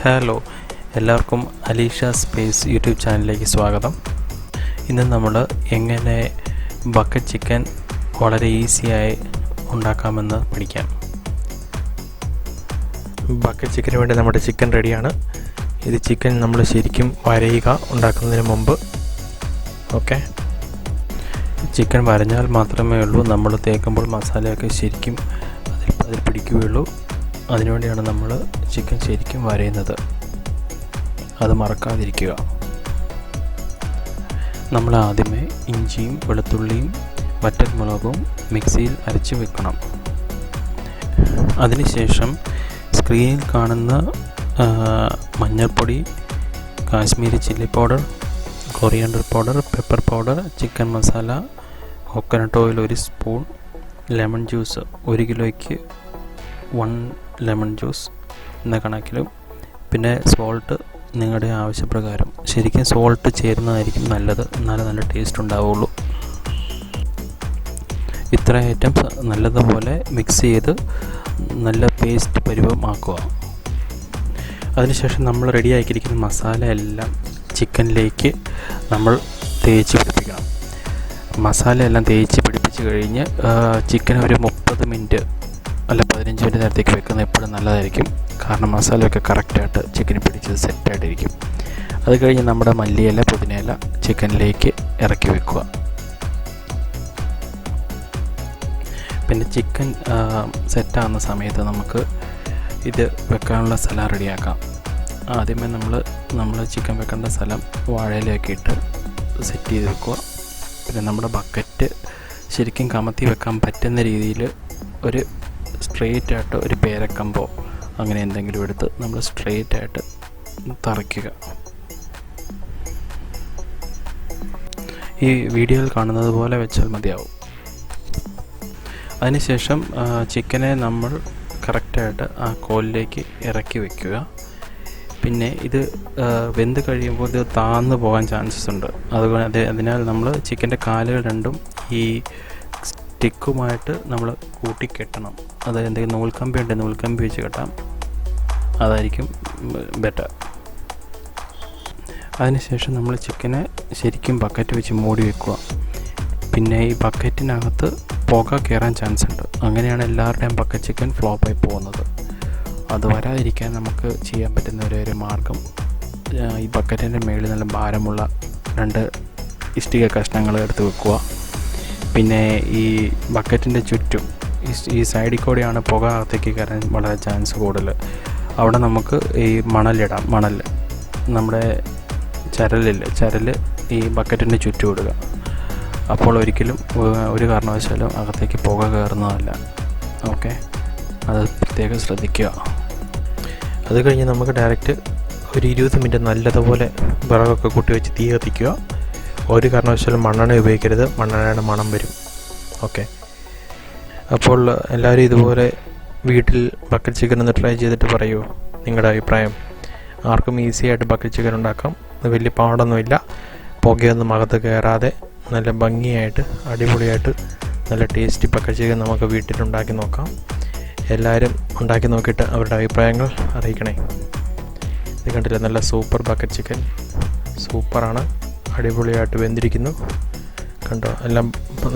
Hello, എല്ലാവർക്കും Alisha space YouTube ചാനലിലേക്ക് സ്വാഗതം. ഇന്ന് നമ്മൾ എങ്ങനെ ബക്കറ്റ് ചിക്കൻ വളരെ ഈസിയായി ഉണ്ടാക്കാമെന്ന് പഠിക്കാം. ബക്കറ്റ് ചിക്കന് വേണ്ടി നമ്മുടെ ചിക്കൻ റെഡിയാണ്. ഇത് ചിക്കൻ നമ്മൾ ശരിക്കും വരയുക ഉണ്ടാക്കുന്നതിന് മുമ്പ്. ഓക്കെ, ചിക്കൻ വരഞ്ഞാൽ മാത്രമേ ഉള്ളൂ നമ്മൾ തേക്കുമ്പോൾ മസാലയൊക്കെ ശരിക്കും അതിൽ പിടിക്കുകയുള്ളൂ. അതിനുവേണ്ടിയാണ് നമ്മൾ ചിക്കൻ ശരിക്കും വരയുന്നത്. അത് മറക്കാതിരിക്കുക. നമ്മൾ ആദ്യമേ ഇഞ്ചിയും വെളുത്തുള്ളിയും വറ്റൽമുളകും മിക്സിയിൽ അരച്ച് വെക്കണം. അതിനുശേഷം സ്ക്രീനിൽ കാണുന്ന മഞ്ഞൾപ്പൊടി, Kashmiri chilli powder, coriander powder, pepper powder, chicken masala, coconut oil 1 spoon, lemon juice 1 കിലോയ്ക്ക് 1 ലെമൺ ജ്യൂസ് എന്ന കണക്കിലും, പിന്നെ സോൾട്ട് നിങ്ങളുടെ ആവശ്യപ്രകാരം. ശരിക്കും സോൾട്ട് ചേരുന്നതായിരിക്കും നല്ലത്, എന്നാലേ നല്ല ടേസ്റ്റ് ഉണ്ടാവുള്ളൂ. ഇത്ര ഐറ്റംസ് നല്ലതുപോലെ മിക്സ് ചെയ്ത് നല്ല പേസ്റ്റ് പരുവമാക്കുക. അതിനുശേഷം നമ്മൾ റെഡിയാക്കിയിരിക്കുന്ന മസാല എല്ലാം ചിക്കനിലേക്ക് നമ്മൾ തേച്ച് പിടിപ്പിക്കണം. മസാല എല്ലാം തേച്ച് പിടിപ്പിച്ച് കഴിഞ്ഞ് ചിക്കൻ ഒരു 30 മിനിറ്റ് അല്ല 15 മിനിറ്റ് നേരത്തേക്ക് വെക്കുന്നത് എപ്പോഴും നല്ലതായിരിക്കും. കാരണം മസാലയൊക്കെ കറക്റ്റായിട്ട് ചിക്കന് പിടിച്ചത് സെറ്റായിട്ടിരിക്കും. അത് കഴിഞ്ഞ് നമ്മുടെ മല്ലിയില, പുതിനയില ചിക്കനിലേക്ക് ഇറക്കി വെക്കുക. പിന്നെ ചിക്കൻ സെറ്റാകുന്ന സമയത്ത് നമുക്ക് ഇത് വെക്കാനുള്ള സ്ഥലം റെഡിയാക്കാം. ആദ്യമേ നമ്മൾ ചിക്കൻ വെക്കേണ്ട സ്ഥലം വാഴയിലൊക്കെ ഇട്ട് സെറ്റ് ചെയ്ത് വെക്കുക. പിന്നെ നമ്മുടെ ബക്കറ്റ് ശരിക്കും കമത്തി വെക്കാൻ പറ്റുന്ന രീതിയിൽ ഒരു സ്ട്രെയിറ്റ് ആയിട്ട് ഒരു പേരക്കമ്പോ അങ്ങനെ എന്തെങ്കിലും എടുത്ത് നമ്മൾ സ്ട്രെയിറ്റ് ആയിട്ട് തറയ്ക്കുക. ഈ വീഡിയോയിൽ കാണുന്നത് പോലെ വെച്ചാൽ മതിയാവും. അതിനുശേഷം ചിക്കനെ നമ്മൾ കറക്റ്റായിട്ട് ആ കോലിലേക്ക് ഇറക്കി വയ്ക്കുക. പിന്നെ ഇത് വെന്ത് കഴിയുമ്പോൾ ഇത് താഴ്ന്നു പോകാൻ ചാൻസസ് ഉണ്ട്. അതിനാൽ നമ്മൾ ചിക്കൻ്റെ കാലുകൾ രണ്ടും ഈ സ്റ്റിക്കുമായിട്ട് നമ്മൾ കൂട്ടിക്കെട്ടണം. അത് എന്തെങ്കിലും നൂൽക്കമ്പി ഉണ്ടെങ്കിൽ നൂൽക്കമ്പി വെച്ച് കെട്ടാം, അതായിരിക്കും ബെറ്റർ. അതിനുശേഷം നമ്മൾ ചിക്കനെ ശരിക്കും ബക്കറ്റ് വെച്ച് മൂടി വെക്കുക. പിന്നെ ഈ ബക്കറ്റിനകത്ത് പുക കയറാൻ ചാൻസ് ഉണ്ട്. അങ്ങനെയാണ് എല്ലാവരുടെയും ബക്കറ്റ് ചിക്കൻ ഫ്ലോപ്പായി പോകുന്നത്. അത് വരാതിരിക്കാൻ നമുക്ക് ചെയ്യാൻ പറ്റുന്ന ഒരു മാർഗം, ഈ ബക്കറ്റിൻ്റെ മുകളിൽ നല്ല ഭാരമുള്ള 2 ഇഷ്ടിക കഷ്ണങ്ങൾ എടുത്ത് വെക്കുക. പിന്നെ ഈ ബക്കറ്റിൻ്റെ ചുറ്റും ഈ സൈഡിൽ കൂടെയാണ് പുക അകത്തേക്ക് കയറാൻ വളരെ ചാൻസ് കൂടുതൽ. അവിടെ നമുക്ക് ഈ മണലിടാം. മണൽ നമ്മുടെ ചരൽ ഈ ബക്കറ്റിൻ്റെ ചുറ്റും ഇടുക. അപ്പോൾ ഒരിക്കലും ഒരു കാരണവശാലും അകത്തേക്ക് പുക കയറുന്നതല്ല. ഓക്കെ, അത് പ്രത്യേകം ശ്രദ്ധിക്കുക. അത് കഴിഞ്ഞ് നമുക്ക് ഡയറക്റ്റ് ഒരു 20 മിനിറ്റ് നല്ലതുപോലെ വിറകൊക്കെ കൂട്ടി വെച്ച് തീ കത്തിക്കുക. ഒരു കാരണവശാലും മണ്ണെണ്ണ ഉപയോഗിക്കരുത്, മണ്ണെണ്ണയുടെ മണം വരും. ഓക്കെ, അപ്പോൾ എല്ലാവരും ഇതുപോലെ വീട്ടിൽ ബക്കറ്റ് ചിക്കൻ ഒന്ന് ട്രൈ ചെയ്തിട്ട് പറയൂ നിങ്ങളുടെ അഭിപ്രായം. ആർക്കും ഈസി ആയിട്ട് ബക്കറ്റ് ചിക്കൻ ഉണ്ടാക്കാം. അത് വലിയ പാടൊന്നുമില്ല. പുകയൊന്നും അകത്ത് കയറാതെ നല്ല ഭംഗിയായിട്ട് അടിപൊളിയായിട്ട് നല്ല ടേസ്റ്റി ബക്കറ്റ് ചിക്കൻ നമുക്ക് വീട്ടിലുണ്ടാക്കി നോക്കാം. എല്ലാവരും ഉണ്ടാക്കി നോക്കിയിട്ട് അവരുടെ അഭിപ്രായങ്ങൾ അറിയിക്കണേ. ഇത് കണ്ടില്ല, നല്ല സൂപ്പർ ബക്കറ്റ് ചിക്കൻ. സൂപ്പറാണ്, അടിപൊളിയായിട്ട് വെന്തിരിക്കുന്നു. കണ്ടോ, എല്ലാം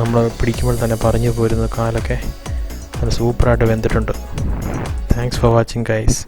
നമ്മൾ പിടിക്കുമ്പോൾ തന്നെ പറഞ്ഞു പോരുന്നു. കാലൊക്കെ നല്ല സൂപ്പറായിട്ട് വെന്തിട്ടുണ്ട്. Thanks for watching guys.